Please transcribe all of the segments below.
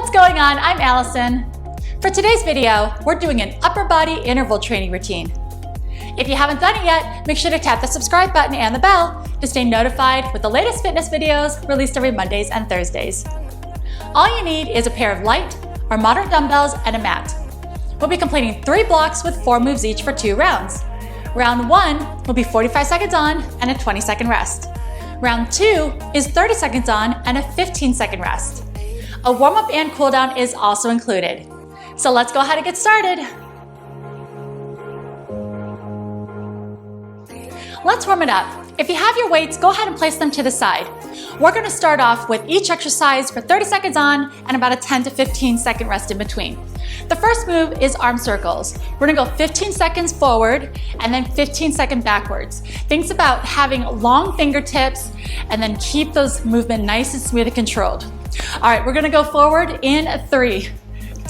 What's going on? I'm Allison. For today's video, we're doing an upper body interval training routine. If you haven't done it yet, make sure to tap the subscribe button and the bell to stay notified with the latest fitness videos released every Mondays and Thursdays. All you need is a pair of light or moderate dumbbells and a mat. We'll be completing 3 blocks with 4 moves each for 2 rounds. Round 1 will be 45 seconds on and a 20-second rest. Round 2 is 30 seconds on and a 15-second rest. A warm-up and cool-down is also included. So let's go ahead and get started. Let's warm it up. If you have your weights, go ahead and place them to the side. We're going to start off with each exercise for 30 seconds on and about a 10 to 15 second rest in between. The first move is arm circles. We're going to go 15 seconds forward and then 15 seconds backwards. Think about having long fingertips and then keep those movement nice and smooth and controlled. All right, we're going to go forward in 3,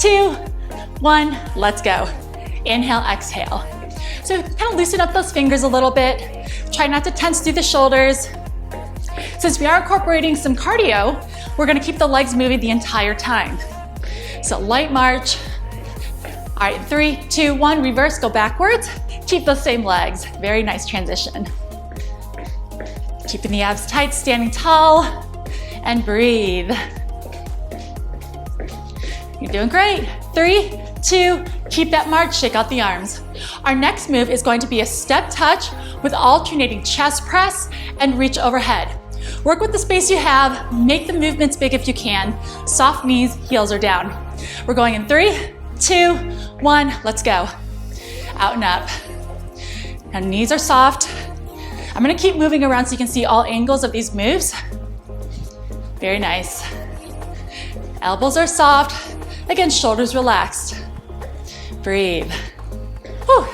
2, 1, let's go. Inhale, exhale. So kind of loosen up those fingers a little bit. Try not to tense through the shoulders. Since we are incorporating some cardio, we're going to keep the legs moving the entire time. So light march. All right, 3, 2, 1, reverse, go backwards. Keep those same legs. Very nice transition. Keeping the abs tight, standing tall, and breathe. You're doing great. 3, 2, keep that march, shake out the arms. Our next move is going to be a step touch with alternating chest press and reach overhead. Work with the space you have, make the movements big if you can. Soft knees, heels are down. We're going in 3, 2, 1, let's go. Out and up. Now knees are soft. I'm gonna keep moving around so you can see all angles of these moves. Very nice. Elbows are soft. Again, shoulders relaxed. Breathe. Whew.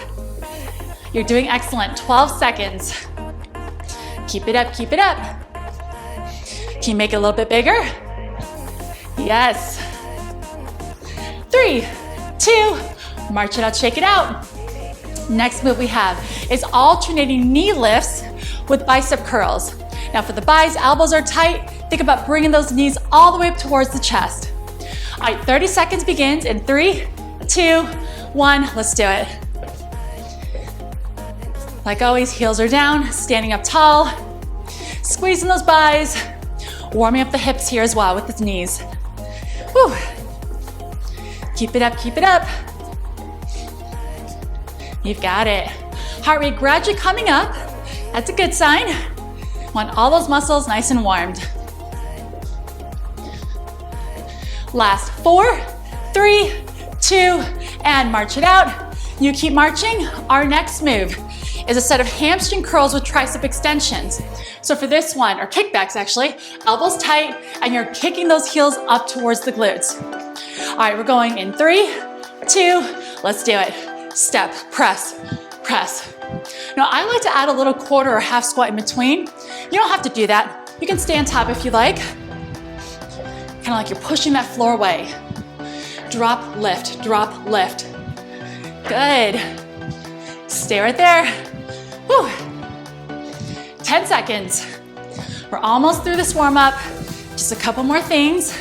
You're doing excellent. 12 seconds. Keep it up, keep it up. Can you make it a little bit bigger? Yes. 3, 2, march it out, shake it out. Next move we have is alternating knee lifts with bicep curls. Now for the buys, elbows are tight. Think about bringing those knees all the way up towards the chest. All right, 30 seconds begins in 3, 2, 1, let's do it. Like always, heels are down, standing up tall, squeezing those buys, warming up the hips here as well with the knees. Whew. Keep it up, keep it up. You've got it. Heart rate gradually coming up. That's a good sign. Want all those muscles nice and warmed. Last 4, 3, 2, and march it out. You keep marching. Our next move is a set of hamstring curls with tricep extensions. So for this one, or kickbacks actually, elbows tight, and you're kicking those heels up towards the glutes. All right, we're going in 3, 2, let's do it. Step, press, press. Now I like to add a little quarter or half squat in between. You don't have to do that. You can stay on top if you like. Kind of like you're pushing that floor away. Drop, lift, drop, lift. Good. Stay right there. Whew. 10 seconds. We're almost through this warm up. Just a couple more things.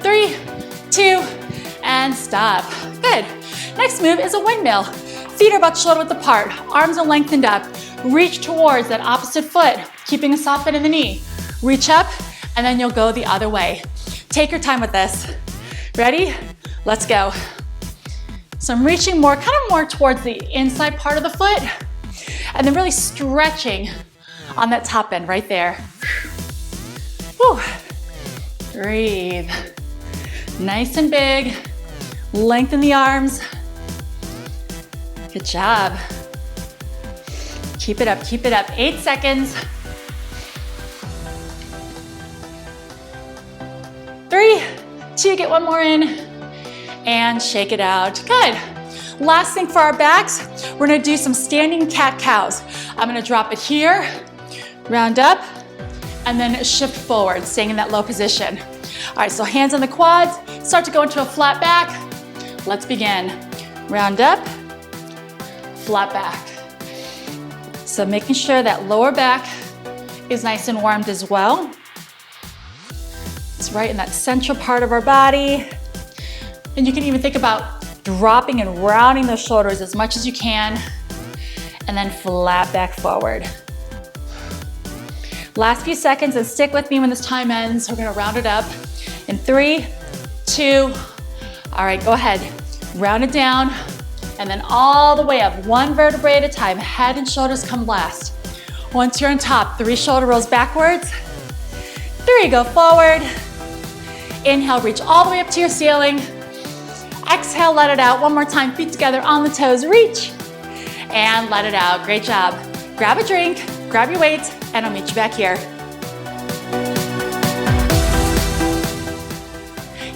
3, 2, and stop. Good. Next move is a windmill. Feet are about shoulder width apart. Arms are lengthened up. Reach towards that opposite foot, keeping a soft bend in the knee. Reach up, and then you'll go the other way. Take your time with this. Ready? Let's go. So I'm reaching more, kind of more towards the inside part of the foot, and then really stretching on that top end right there. Whew. Breathe. Nice and big. Lengthen the arms. Good job. Keep it up, keep it up. 8 seconds. 3, 2, get one more in, and shake it out. Good. Last thing for our backs, we're gonna do some standing cat-cows. I'm gonna drop it here, round up, and then shift forward, staying in that low position. All right, so hands on the quads, start to go into a flat back. Let's begin. Round up, flat back. So making sure that lower back is nice and warmed as well. It's right in that central part of our body. And you can even think about dropping and rounding those shoulders as much as you can, and then flat back forward. Last few seconds, and stick with me when this time ends. We're gonna round it up in 3, 2, all right, go ahead. Round it down, and then all the way up, one vertebrae at a time. Head and shoulders come last. Once you're on top, 3 shoulder rolls backwards. 3, go forward. Inhale, reach all the way up to your ceiling. Exhale, let it out. One more time, feet together on the toes, reach. And let it out, great job. Grab a drink, grab your weights, and I'll meet you back here.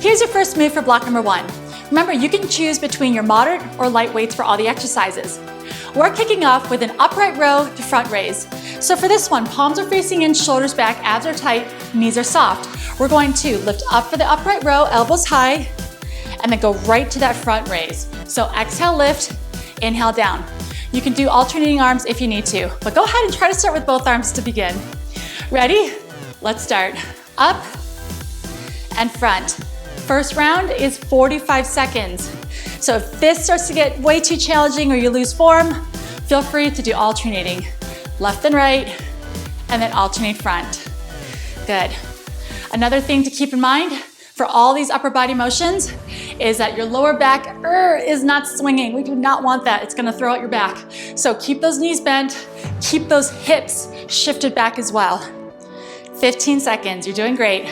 Here's your first move for block number 1. Remember, you can choose between your moderate or light weights for all the exercises. We're kicking off with an upright row to front raise. So for this one, palms are facing in, shoulders back, abs are tight, knees are soft. We're going to lift up for the upright row, elbows high, and then go right to that front raise. So exhale, lift, inhale, down. You can do alternating arms if you need to, but go ahead and try to start with both arms to begin. Ready? Let's start. Up and front. First round is 45 seconds. So if this starts to get way too challenging or you lose form, feel free to do alternating. Left and right, and then alternate front. Good. Another thing to keep in mind for all these upper body motions is that your lower back is not swinging. We do not want that. It's gonna throw out your back. So keep those knees bent, keep those hips shifted back as well. 15 seconds, you're doing great.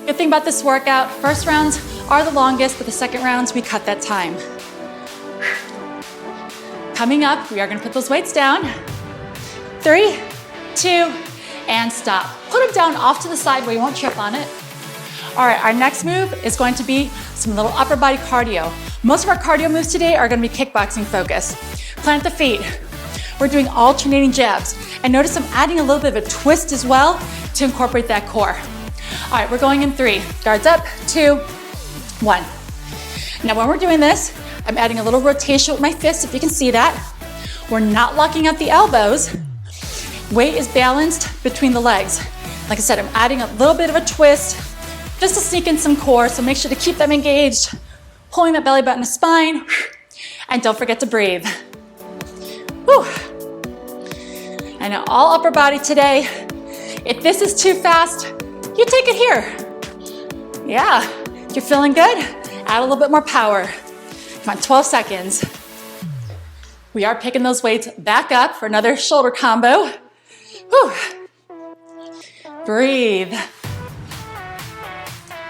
Good thing about this workout, first rounds are the longest, but the second rounds, we cut that time. Coming up, we are gonna put those weights down. 3, 2, and stop. Put them down off to the side where you won't trip on it. All right, our next move is going to be some little upper body cardio. Most of our cardio moves today are gonna be kickboxing focused. Plant the feet. We're doing alternating jabs. And notice I'm adding a little bit of a twist as well to incorporate that core. All right, we're going in 3. Guards up, 2, 1. Now when we're doing this, I'm adding a little rotation with my fists, if you can see that. We're not locking out the elbows. Weight is balanced between the legs. Like I said, I'm adding a little bit of a twist just to sneak in some core, so make sure to keep them engaged, pulling that belly button to spine, and don't forget to breathe. Whew. I know, all upper body today. If this is too fast, you take it here. Yeah, if you're feeling good, add a little bit more power. Come on, 12 seconds. We are picking those weights back up for another shoulder combo. Whew. Breathe.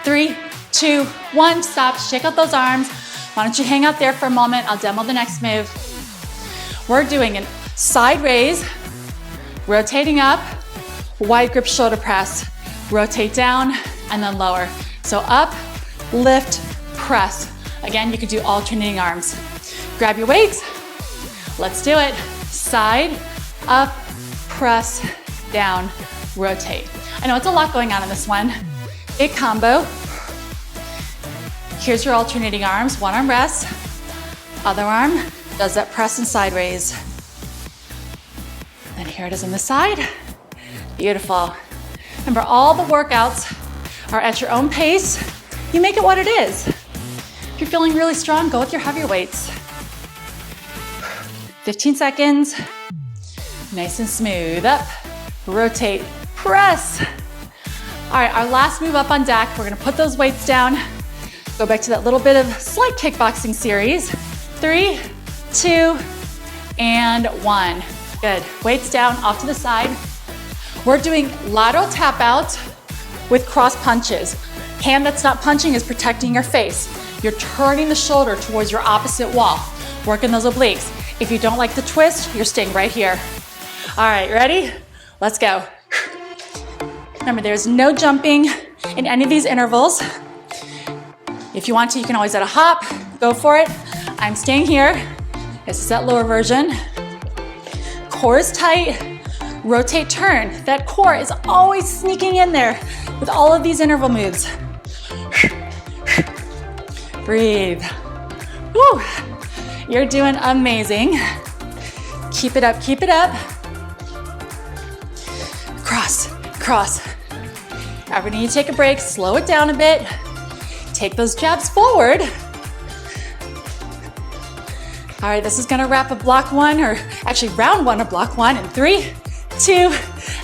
3, 2, 1, stop, shake out those arms. Why don't you hang out there for a moment? I'll demo the next move. We're doing a side raise, rotating up, wide grip shoulder press, rotate down, and then lower. So up, lift, press. Again, you could do alternating arms. Grab your weights. Let's do it. Side, up, press, down, rotate. I know it's a lot going on in this one. Big combo. Here's your alternating arms. One arm rests, other arm does that press and side raise. And here it is on the side. Beautiful. Remember, all the workouts are at your own pace. You make it what it is. If you're feeling really strong, go with your heavier weights. 15 seconds. Nice and smooth. Up, rotate, press. All right, our last move up on deck. We're gonna put those weights down. Go back to that little bit of slight kickboxing series. 3, 2, and 1. Good. Weights down, off to the side. We're doing lateral tap out with cross punches. Hand that's not punching is protecting your face. You're turning the shoulder towards your opposite wall. Working those obliques. If you don't like the twist, you're staying right here. All right, ready? Let's go. Remember, there's no jumping in any of these intervals. If you want to, you can always add a hop. Go for it. I'm staying here. This is that lower version. Core is tight. Rotate, turn. That core is always sneaking in there with all of these interval moves. Breathe. Woo. You're doing amazing. Keep it up, keep it up. Cross, cross. Ever need to take a break, slow it down a bit. Take those jabs forward. All right, this is gonna wrap up block one, or actually round one of block one in 3, 2,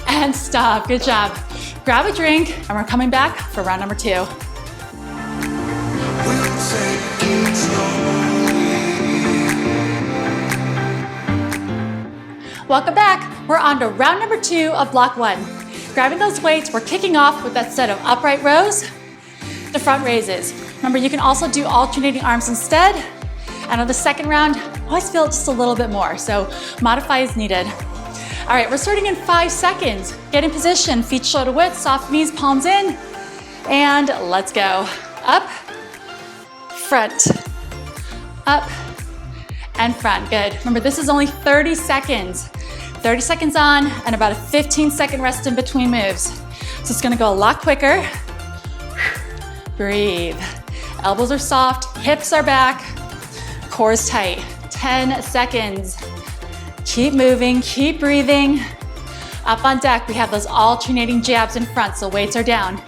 and stop. Good job. Grab a drink, and we're coming back for round number 2. Welcome back. We're on to round number 2 of block 1. Grabbing those weights, we're kicking off with that set of upright rows to front raises. Remember, you can also do alternating arms instead. And on the second round, always feel it just a little bit more, so modify as needed. All right, we're starting in 5 seconds. Get in position, feet shoulder width, soft knees, palms in, and let's go. Up, front, up, and front. Good. Remember, this is only 30 seconds. 30 seconds on, and about a 15-second rest in between moves. So it's gonna go a lot quicker. Breathe. Elbows are soft, hips are back, core is tight. 10 seconds. Keep moving, keep breathing. Up on deck, we have those alternating jabs in front, so weights are down.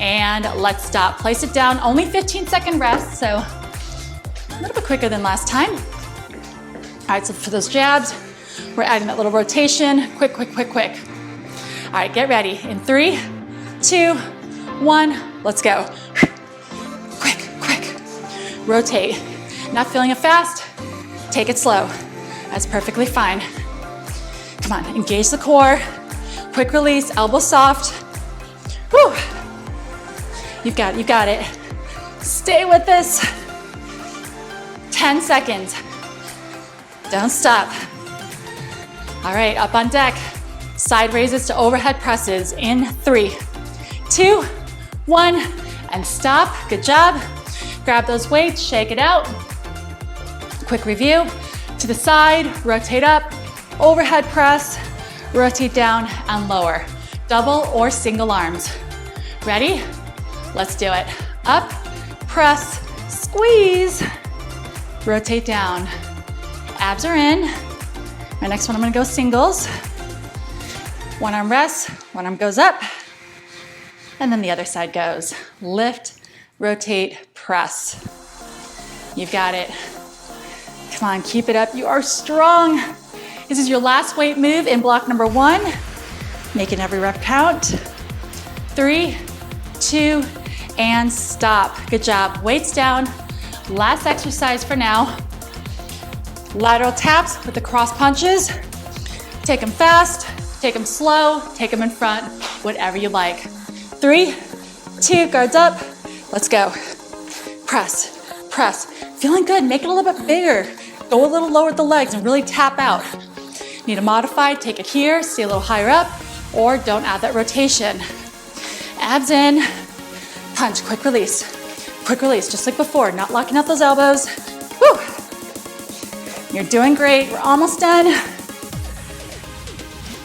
And let's stop. Place it down, only 15-second rest, so a little bit quicker than last time. All right, so for those jabs, we're adding that little rotation. Quick, quick, quick, quick. All right, get ready. In 3, 2, 1, let's go. Quick, quick. Rotate. Not feeling it fast? Take it slow. That's perfectly fine. Come on, engage the core. Quick release, elbow soft. Whew. You've got it, you got it. Stay with this. 10 seconds. Don't stop. All right, up on deck. Side raises to overhead presses in 3, 2, 1, and stop. Good job. Grab those weights, shake it out. Quick review. To the side, rotate up, overhead press, rotate down and lower. Double or single arms. Ready? Let's do it. Up, press, squeeze, rotate down. Abs are in. My next one, I'm gonna go singles. One arm rests, one arm goes up, and then the other side goes. Lift, rotate, press. You've got it. Come on, keep it up. You are strong. This is your last weight move in block number 1. Making every rep count. 3, 2, and stop. Good job. Weights down. Last exercise for now. Lateral taps with the cross punches. Take them fast, take them slow, take them in front, whatever you like. 3, 2, guards up. Let's go. Press, press. Feeling good, make it a little bit bigger. Go a little lower with the legs and really tap out. Need to modify, take it here, stay a little higher up, or don't add that rotation. Abs in, punch, quick release, just like before, not locking out those elbows. Woo! You're doing great, we're almost done.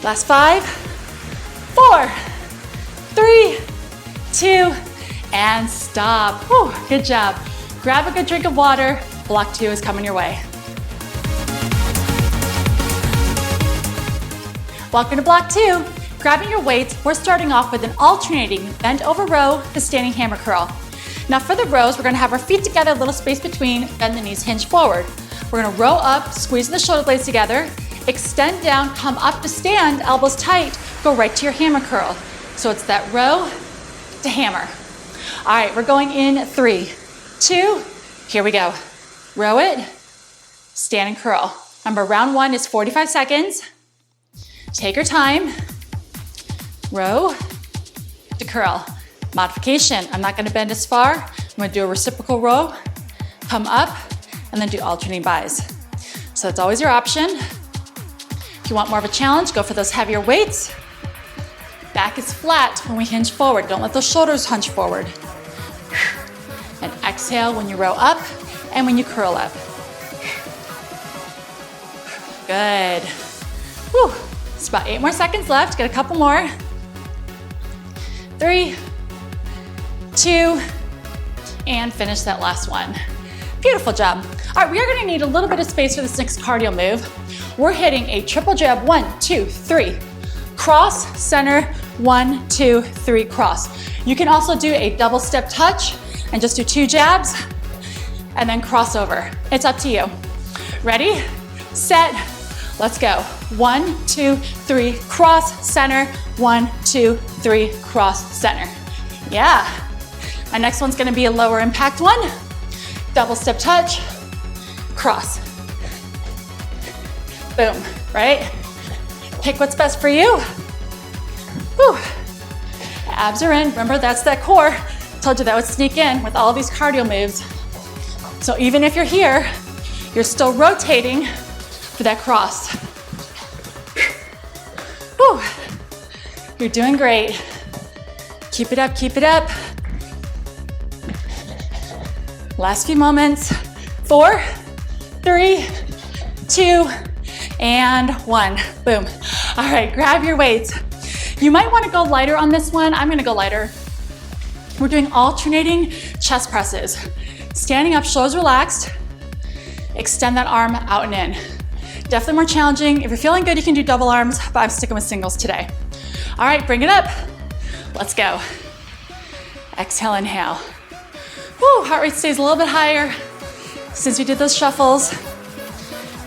Last 5, 4, 3, 2, and stop. Woo, good job. Grab a good drink of water. Block 2 is coming your way. Welcome to block 2. Grabbing your weights, we're starting off with an alternating bent over row to standing hammer curl. Now for the rows, we're gonna have our feet together, a little space between, bend the knees, hinge forward. We're gonna row up, squeeze the shoulder blades together, extend down, come up to stand, elbows tight, go right to your hammer curl. So it's that row to hammer. All right, we're going in 3, 2, here we go. Row it, stand and curl. Remember, round 1 is 45 seconds. Take your time. Row to curl. Modification, I'm not gonna bend as far. I'm gonna do a reciprocal row, come up, and then do alternating bis. So it's always your option. If you want more of a challenge, go for those heavier weights. Back is flat when we hinge forward. Don't let those shoulders hunch forward. And exhale when you row up and when you curl up. Good. Whew. It's about 8 more seconds left. Get a couple more. 3, 2, and finish that last one. Beautiful job. All right, we are gonna need a little bit of space for this next cardio move. We're hitting a triple jab, 1, 2, 3. cross, center, 1, 2, 3, cross. You can also do a double step touch and just do 2 jabs and then cross over. It's up to you. Ready, set, let's go. 1, 2, 3, cross, center, 1, 2, 3, cross, center. Yeah. My next one's gonna be a lower impact one. Double step touch, cross. Boom, right? Pick what's best for you. Whew. Abs are in. Remember, that's that core. Told you that would sneak in with all these cardio moves. So even if you're here, you're still rotating for that cross. Whew. You're doing great. Keep it up, keep it up. Last few moments. 4, 3, 2, and 1. Boom. All right, grab your weights. You might want to go lighter on this one. I'm going to go lighter. We're doing alternating chest presses. Standing up, shoulders relaxed. Extend that arm out and in. Definitely more challenging. If you're feeling good, you can do double arms, but I'm sticking with singles today. All right, bring it up. Let's go. Exhale, inhale. Woo, heart rate stays a little bit higher. Since we did those shuffles,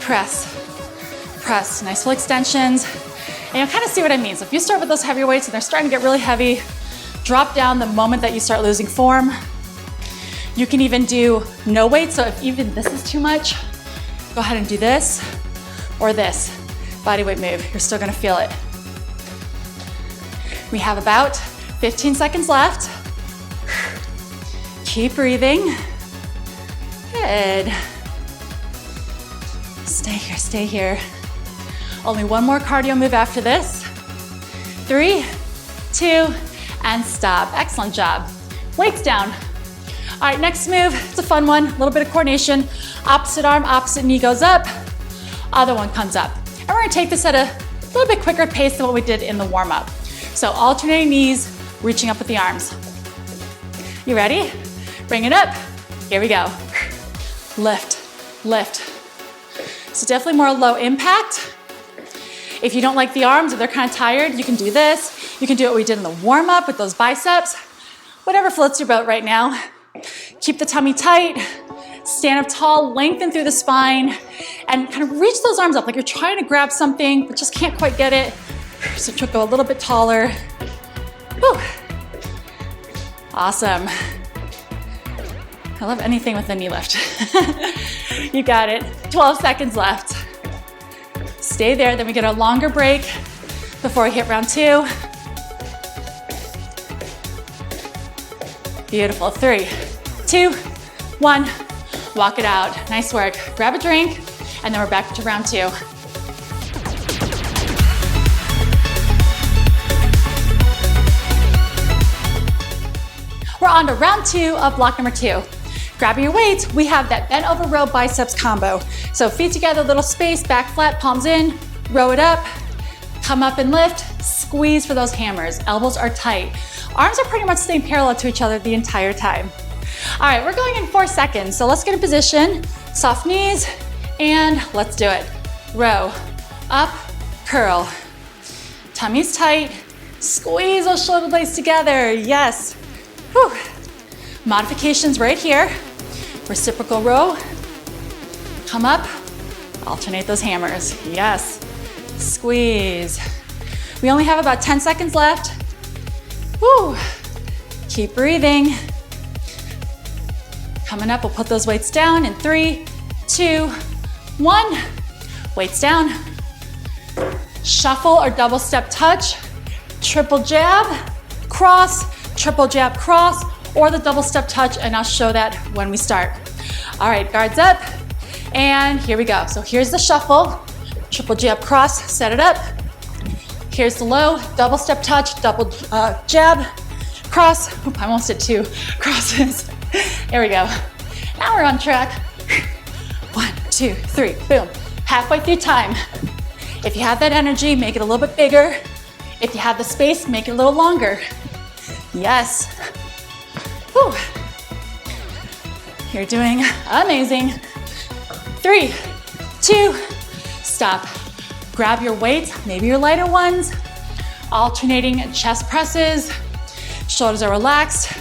press, press, nice full extensions. And you'll kind of see what I mean. So if you start with those heavier weights and they're starting to get really heavy, drop down the moment that you start losing form. You can even do no weight. So if even this is too much, go ahead and do this or this body weight move. You're still gonna feel it. We have about 15 seconds left. Keep breathing. Good. Stay here, stay here. Only one more cardio move after this. 3, 2, and stop. Excellent job. Weights down. All right, next move, it's a fun one, a little bit of coordination. Opposite arm, opposite knee goes up, other one comes up. And we're gonna take this at a little bit quicker pace than what we did in the warm-up. So alternating knees, reaching up with the arms. You ready? Bring it up. Here we go. Lift, lift. So definitely more low impact. If you don't like the arms or they're kind of tired, you can do this. You can do what we did in the warm-up with those biceps. Whatever floats your boat right now. Keep the tummy tight, stand up tall, lengthen through the spine, and kind of reach those arms up like you're trying to grab something, but just can't quite get it. So go a little bit taller. Whew. Awesome. I love anything with a knee lift. You got it. 12 seconds left. Stay there, then we get a longer break before we hit round 2. Beautiful. 3, 2, 1. Walk it out. Nice work. Grab a drink, and then we're back to round 2. We're on to round 2 of block number 2. Grabbing your weights, we have that bent over row biceps combo. So feet together, little space, back flat, palms in, row it up, come up and lift, squeeze for those hammers. Elbows are tight. Arms are pretty much staying parallel to each other the entire time. All right, we're going in 4 seconds. So let's get in position, soft knees, and let's do it. Row, up, curl. Tummy's tight, squeeze those shoulder blades together, yes. Whew. Modifications right here. Reciprocal row, come up, alternate those hammers, yes. Squeeze. We only have about 10 seconds left. Woo. Keep breathing. Coming up, we'll put those weights down in 3, 2, 1. Weights down. Shuffle or double step touch. Triple jab, cross, triple jab, cross, or the double step touch, and I'll show that when we start. All right, guards up, and here we go. So here's the shuffle, triple jab, cross, set it up. Here's the low, double step touch, double jab, cross. Oop, I almost did 2 crosses. There we go. Now we're on track. 1, 2, 3, boom. Halfway through time. If you have that energy, make it a little bit bigger. If you have the space, make it a little longer. Yes. Whew. You're doing amazing. 3, 2, stop. Grab your weights, maybe your lighter ones. Alternating chest presses, shoulders are relaxed,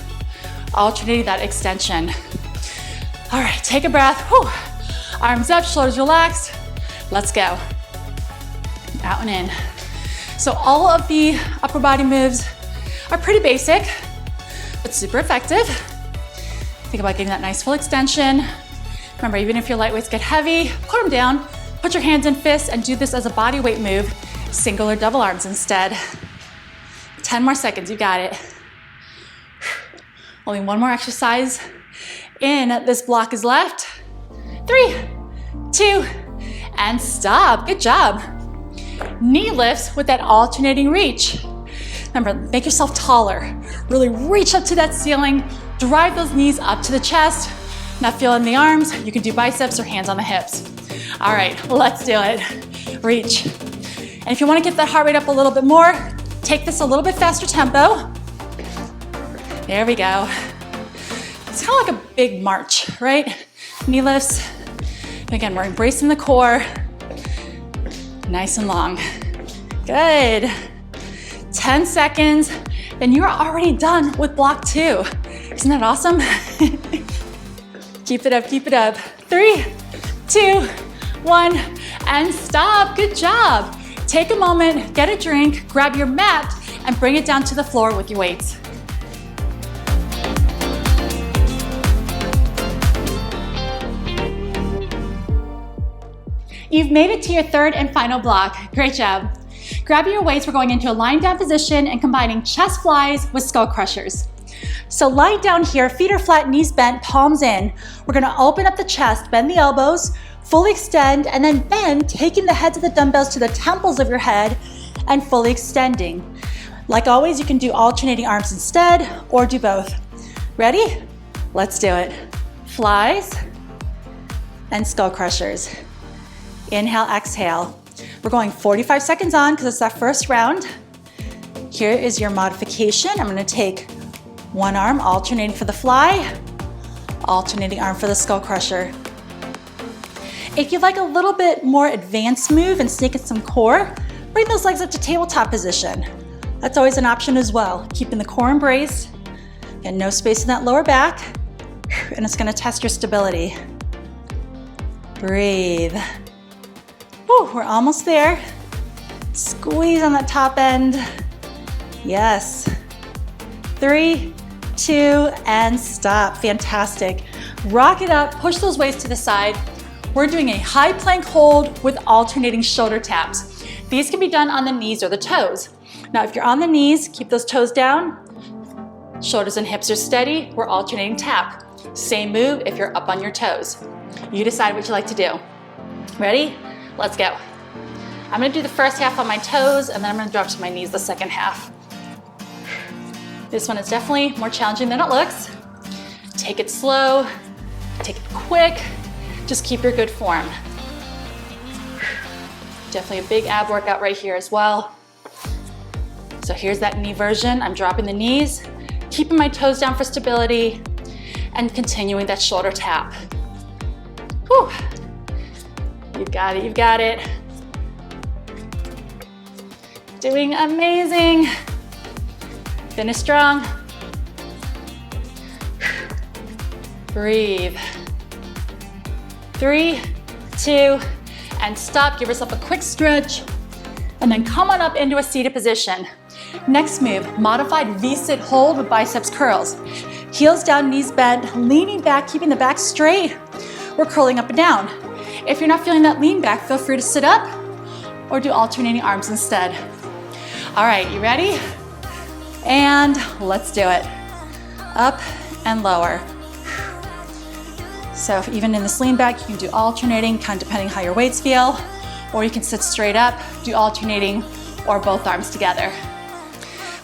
alternating that extension. All right, take a breath. Whew. Arms up, shoulders relaxed. Let's go. Out and in. So all of the upper body moves are pretty basic, but super effective. Think about getting that nice full extension. Remember, even if your light weights get heavy, put them down, put your hands in fists, and do this as a body weight move, single or double arms instead. 10 more seconds, you got it. Only one more exercise in. This block is left. 3, 2, and stop. Good job. Knee lifts with that alternating reach. Remember, make yourself taller. Really reach up to that ceiling, drive those knees up to the chest. Not feeling the arms, you can do biceps or hands on the hips. All right, let's do it. Reach. And if you want to get that heart rate up a little bit more, take this a little bit faster tempo. There we go. It's kind of like a big march, right? Knee lifts. Again, we're embracing the core. Nice and long. Good. 10 seconds, then you're already done with block 2. Isn't that awesome? Keep it up, keep it up. 3, 2, 1, and stop. Good job. Take a moment, get a drink, grab your mat, and bring it down to the floor with your weights. You've made it to your third and final block. Great job. Grabbing your weights, we're going into a lying down position and combining chest flies with skull crushers. So lying down here, feet are flat, knees bent, palms in. We're gonna open up the chest, bend the elbows, fully extend, and then bend, taking the heads of the dumbbells to the temples of your head and fully extending. Like always, you can do alternating arms instead or do both. Ready? Let's do it. Flies and skull crushers. Inhale, exhale. We're going 45 seconds on because it's that first round. Here is your modification. I'm gonna take one arm, alternating for the fly, alternating arm for the skull crusher. If you'd like a little bit more advanced move and sneak in some core, bring those legs up to tabletop position. That's always an option as well. Keeping the core embraced, and no space in that lower back, and it's gonna test your stability. Breathe. Whew, we're almost there. Squeeze on that top end. Yes. 3, 2, and stop. Fantastic. Rock it up, push those weights to the side. We're doing a high plank hold with alternating shoulder taps. These can be done on the knees or the toes. Now, if you're on the knees, keep those toes down. Shoulders and hips are steady. We're alternating tap. Same move if you're up on your toes. You decide what you like to do. Ready? Let's go. I'm gonna do the first half on my toes, and then I'm gonna drop to my knees the second half. This one is definitely more challenging than it looks. Take it slow, take it quick, just keep your good form. Definitely a big ab workout right here as well. So here's that knee version. I'm dropping the knees, keeping my toes down for stability, and continuing that shoulder tap. Whew. You've got it, you've got it. Doing amazing. Finish strong. Breathe. 3, 2, and stop. Give yourself a quick stretch, and then come on up into a seated position. Next move, modified V-sit hold with biceps curls. Heels down, knees bent, leaning back, keeping the back straight. We're curling up and down. If you're not feeling that lean back, feel free to sit up or do alternating arms instead. All right, you ready? And let's do it. Up and lower. So if even in this lean back, you can do alternating, kind of depending how your weights feel, or you can sit straight up, do alternating, or both arms together.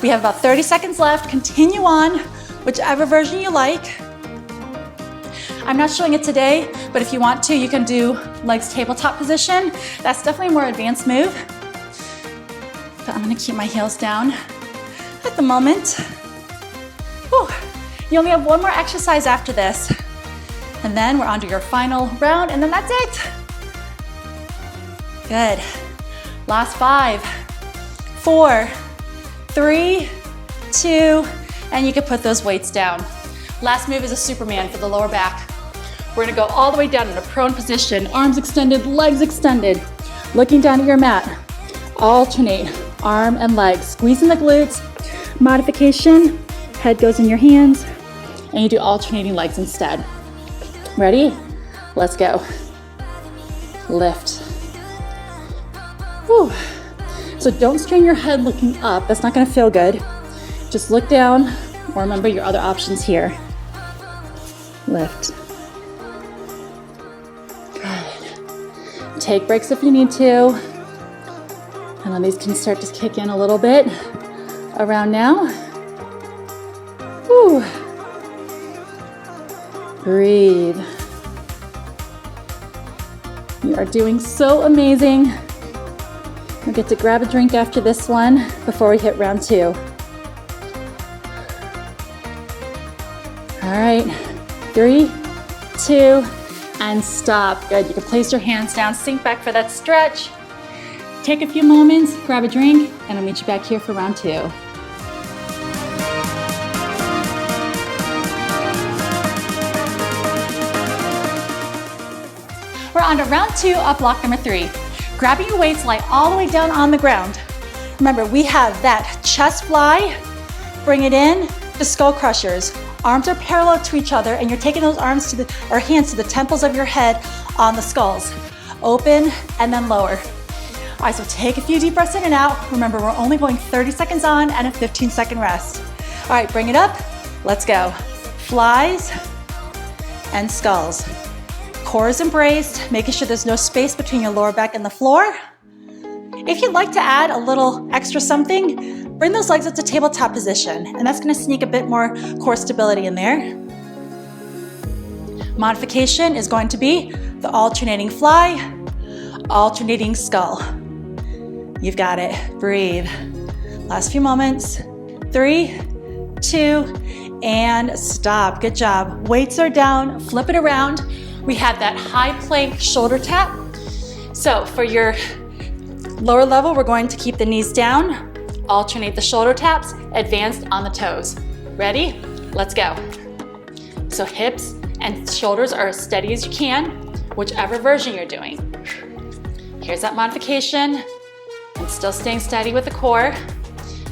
We have about 30 seconds left. Continue on, whichever version you like. I'm not showing it today, but if you want to, you can do legs tabletop position. That's definitely a more advanced move. But I'm gonna keep my heels down at the moment. Whew. You only have one more exercise after this. And then we're on to your final round, and then that's it. Good. Last 5, 4, 3, 2, and you can put those weights down. Last move is a Superman for the lower back. We're gonna go all the way down in a prone position, arms extended, legs extended. Looking down at your mat. Alternate arm and leg, squeezing the glutes. Modification, head goes in your hands, and you do alternating legs instead. Ready? Let's go. Lift. Whew. So don't strain your head looking up, that's not gonna feel good. Just look down, or remember your other options here. Lift. Good. Take breaks if you need to. And then these can start to kick in a little bit around now. Whew. Breathe. You are doing so amazing. We'll get to grab a drink after this one before we hit round 2. All right, 3, 2, and stop. Good, you can place your hands down, sink back for that stretch. Take a few moments, grab a drink, and I'll meet you back here for round 2. We're on to round 2 of block number 3. Grabbing your weights, lie all the way down on the ground. Remember, we have that chest fly, bring it in, the skull crushers. Arms are parallel to each other, and you're taking those arms or hands to the temples of your head on the skulls. Open and then lower. All right, so take a few deep breaths in and out. Remember, we're only going 30 seconds on and a 15-second rest. All right, bring it up. Let's go. Flies and skulls. Core is embraced, making sure there's no space between your lower back and the floor. If you'd like to add a little extra something, bring those legs up to tabletop position, and that's gonna sneak a bit more core stability in there. Modification is going to be the alternating fly, alternating skull. You've got it, breathe. Last few moments, 3, 2, and stop, good job. Weights are down, flip it around. We have that high plank shoulder tap. So for your lower level, we're going to keep the knees down, alternate the shoulder taps, advanced on the toes. Ready? Let's go. So hips and shoulders are as steady as you can, whichever version you're doing. Here's that modification, and still staying steady with the core.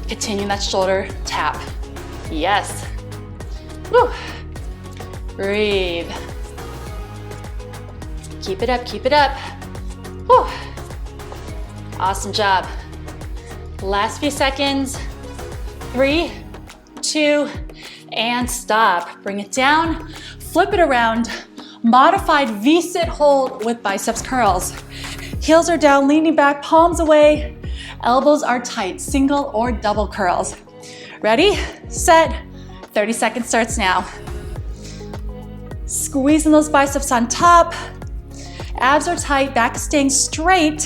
Continuing that shoulder tap. Yes. Woo. Breathe. Keep it up, keep it up. Whew. Awesome job. Last few seconds. 3, 2, and stop. Bring it down, flip it around. Modified V-sit hold with biceps curls. Heels are down, leaning back, palms away. Elbows are tight, single or double curls. Ready, set, 30 seconds starts now. Squeezing those biceps on top. Abs are tight, back is staying straight.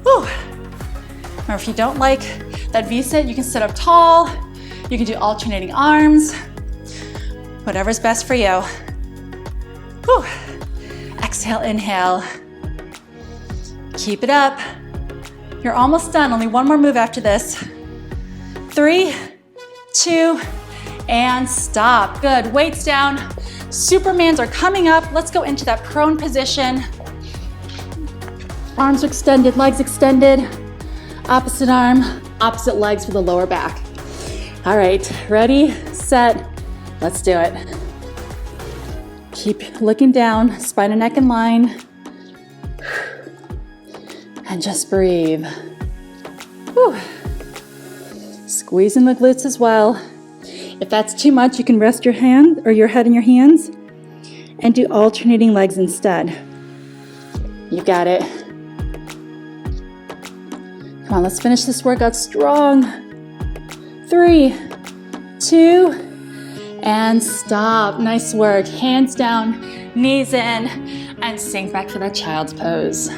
Whew. Remember, if you don't like that V-sit, you can sit up tall. You can do alternating arms. Whatever's best for you. Whew. Exhale, inhale. Keep it up. You're almost done, only one more move after this. 3, 2, and stop. Good, weights down. Supermans are coming up. Let's go into that prone position. Arms are extended, legs extended. Opposite arm, opposite legs for the lower back. All right, ready, set, let's do it. Keep looking down, spine and neck in line. And just breathe. Whew. Squeezing the glutes as well. If that's too much, you can rest your hand or your head in your hands and do alternating legs instead. You got it. Come on, let's finish this workout strong. 3, 2, and stop. Nice work. Hands down, knees in, and sink back for that child's pose.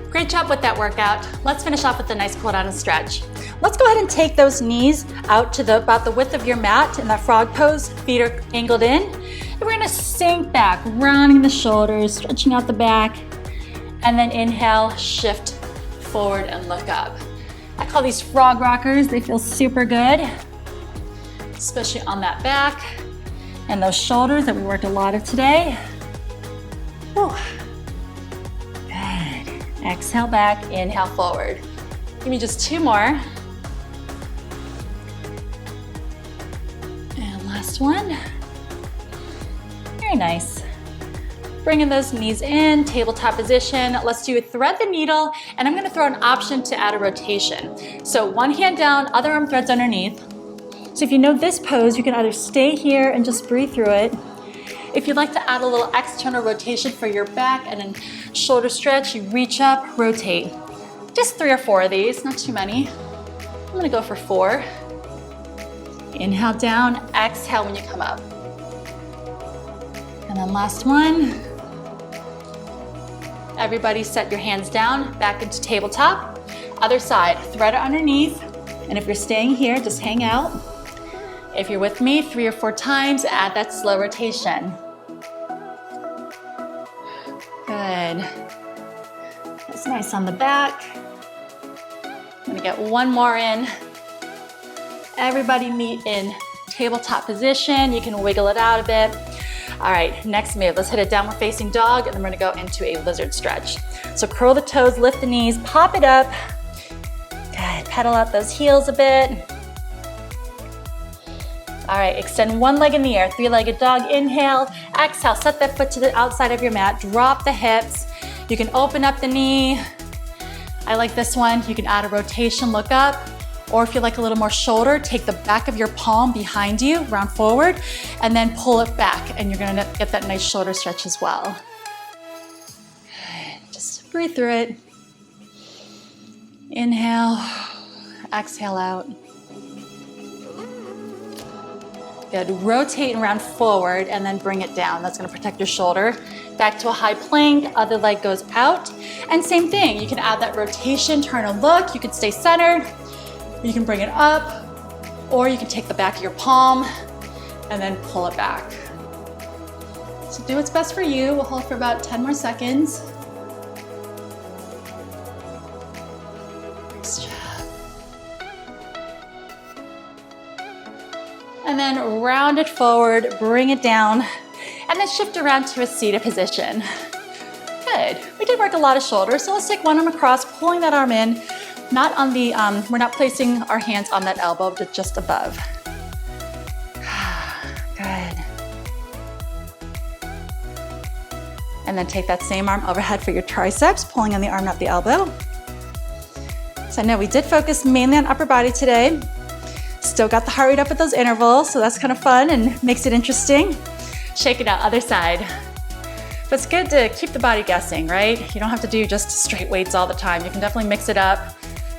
Great job with that workout. Let's finish off with a nice cool down and stretch. Let's go ahead and take those knees out to about the width of your mat in that frog pose. Feet are angled in. And we're gonna sink back, rounding the shoulders, stretching out the back. And then inhale, shift forward and look up. I call these frog rockers. They feel super good, especially on that back and those shoulders that we worked a lot of today. Whew. Good. Exhale back, inhale forward. Give me just 2 more. And last one. Very nice. Bringing those knees in, tabletop position. Let's do thread the needle, and I'm gonna throw an option to add a rotation. So one hand down, other arm threads underneath. So if you know this pose, you can either stay here and just breathe through it. If you'd like to add a little external rotation for your back and then shoulder stretch, you reach up, rotate. Just 3 or 4 of these, not too many. I'm gonna go for 4. Inhale down, exhale when you come up. And then last one. Everybody set your hands down, back into tabletop. Other side, thread it underneath. And if you're staying here, just hang out. If you're with me, 3 or 4 times, add that slow rotation. Good. That's nice on the back. I'm gonna get 1 more in. Everybody meet in tabletop position. You can wiggle it out a bit. All right, next move, let's hit a downward facing dog, and then we're gonna go into a lizard stretch. So curl the toes, lift the knees, pop it up. Good, pedal out those heels a bit. All right, extend one leg in the air, 3-legged dog, inhale, exhale, set that foot to the outside of your mat, drop the hips. You can open up the knee. I like this one, you can add a rotation, look up. Or if you like a little more shoulder, take the back of your palm behind you, round forward, and then pull it back, and you're gonna get that nice shoulder stretch as well. Just breathe through it. Inhale, exhale out. Good, rotate and round forward, and then bring it down. That's gonna protect your shoulder. Back to a high plank, other leg goes out. And same thing, you can add that rotation, turn and look, you can stay centered. You can bring it up, or you can take the back of your palm and then pull it back. So do what's best for you. We'll hold for about 10 more seconds. Nice job. And then round it forward, bring it down, and then shift around to a seated position. Good. We did work a lot of shoulders, so let's take one arm across, pulling that arm in. Not on the, we're not placing our hands on that elbow, but just above. Good. And then take that same arm overhead for your triceps, pulling on the arm, not the elbow. So I know we did focus mainly on upper body today. Still got the heart rate up at those intervals, so that's kind of fun and makes it interesting. Shake it out, other side. But it's good to keep the body guessing, right? You don't have to do just straight weights all the time. You can definitely mix it up.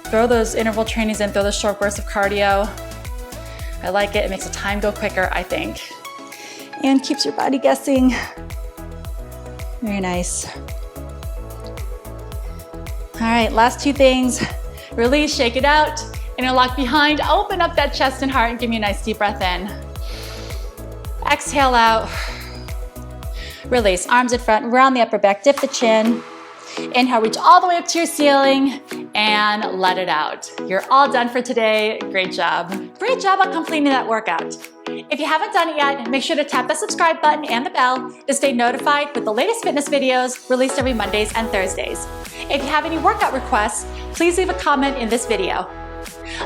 Throw those interval trainings in, throw those short bursts of cardio. I like it, it makes the time go quicker, I think. And keeps your body guessing. Very nice. All right, last 2 things. Release, shake it out. Interlock behind, open up that chest and heart and give me a nice deep breath in. Exhale out. Release, arms in front, round the upper back, dip the chin. Inhale, reach all the way up to your ceiling and let it out. You're all done for today. Great job. Great job on completing that workout. If you haven't done it yet, make sure to tap the subscribe button and the bell to stay notified with the latest fitness videos released every Mondays and Thursdays. If you have any workout requests, please leave a comment in this video.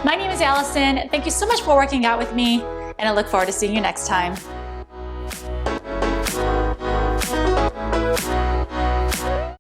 My name is Allison. Thank you so much for working out with me, and I look forward to seeing you next time.